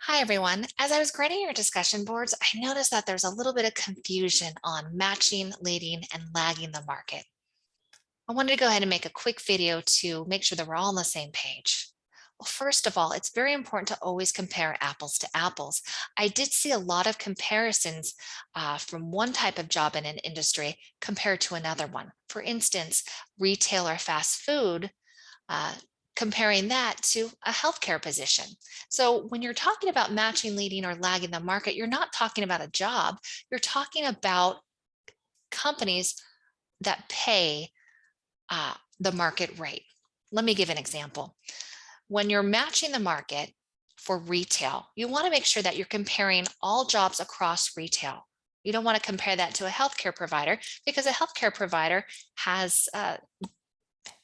Hi, everyone. As I was grading your discussion boards, I noticed that there's a little bit of confusion on matching, leading, and lagging the market. I wanted to go ahead and make a quick video to make sure that we're all on the same page. Well, first of all, it's very important to always compare apples to apples. I did see a lot of comparisons from one type of job in an industry compared to another one. For instance, retail or fast food uh, comparing that to a healthcare position. So when you're talking about matching, leading, or lagging the market, you're not talking about a job. You're talking about companies that pay the market rate. Let me give an example. When you're matching the market for retail, you want to make sure that you're comparing all jobs across retail. You don't want to compare that to a healthcare provider because a healthcare provider has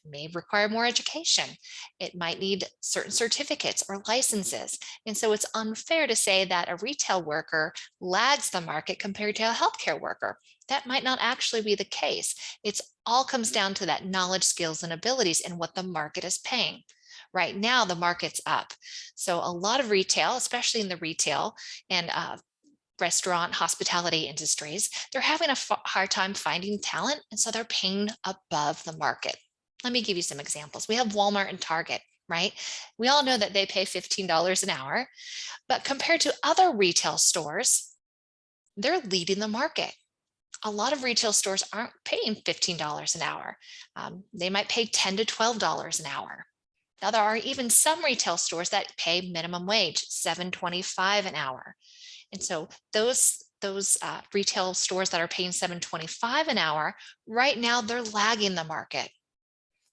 may require more education. It might need certain certificates or licenses. And so it's unfair to say that a retail worker lags the market compared to a healthcare worker. That might not actually be the case. It's all comes down to that knowledge, skills, and abilities and what the market is paying. Right now, the market's up. So a lot of retail, especially in the retail and restaurant, hospitality industries, they're having a hard time finding talent. And so they're paying above the market. Let me give you some examples. We have Walmart and Target, right? We all know that they pay $15 an hour, but compared to other retail stores, they're leading the market. A lot of retail stores aren't paying $15 an hour. They might pay $10 to $12 an hour. Now, there are even some retail stores that pay minimum wage, $7.25 an hour. And so those retail stores that are paying $7.25 an hour, right now they're lagging the market.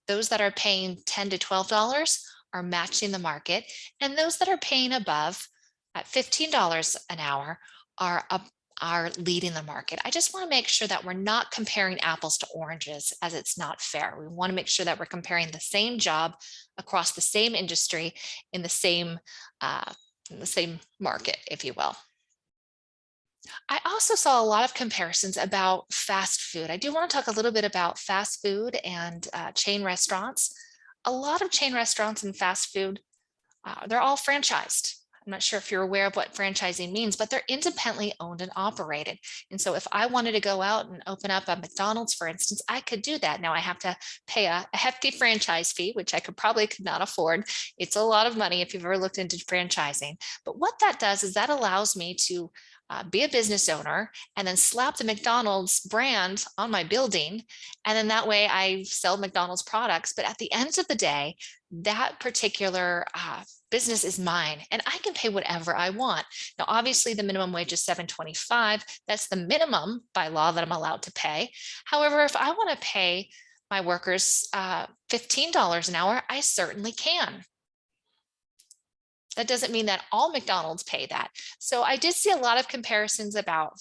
Those that are paying $10 to $12 are matching the market, and those that are paying above at $15 an hour are leading the market. I just want to make sure that we're not comparing apples to oranges, as it's not fair. We want to make sure that we're comparing the same job across the same industry in the same market, if you will. I also saw a lot of comparisons about fast food. I do want to talk a little bit about fast food and chain restaurants. A lot of chain restaurants and fast food, they're all franchised. I'm not sure if you're aware of what franchising means, but they're independently owned and operated. And so if I wanted to go out and open up a McDonald's, for instance, I could do that. Now I have to pay a hefty franchise fee, which I could not afford. It's a lot of money if you've ever looked into franchising. But what that does is that allows me to be a business owner and then slap the McDonald's brand on my building. And then that way I sell McDonald's products. But at the end of the day, that particular business is mine and I can pay whatever I want. Now, obviously the minimum wage is $7.25. That's the minimum by law that I'm allowed to pay. However, if I want to pay my workers $15 an hour, I certainly can. That doesn't mean that all McDonald's pay that. So I did see a lot of comparisons about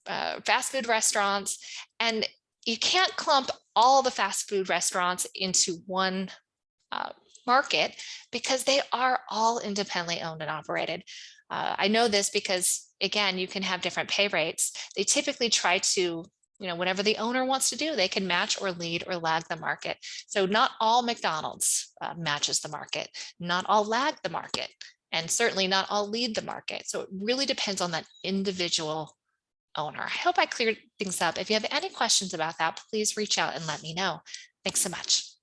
fast food restaurants, and you can't clump all the fast food restaurants into one market because they are all independently owned and operated. I know this because, again, you can have different pay rates. They typically try to, whatever the owner wants to do, they can match or lead or lag the market. So not all McDonald's matches the market, not all lag the market, and certainly not all lead the market. So it really depends on that individual owner. I hope I cleared things up. If you have any questions about that, please reach out and let me know. Thanks so much.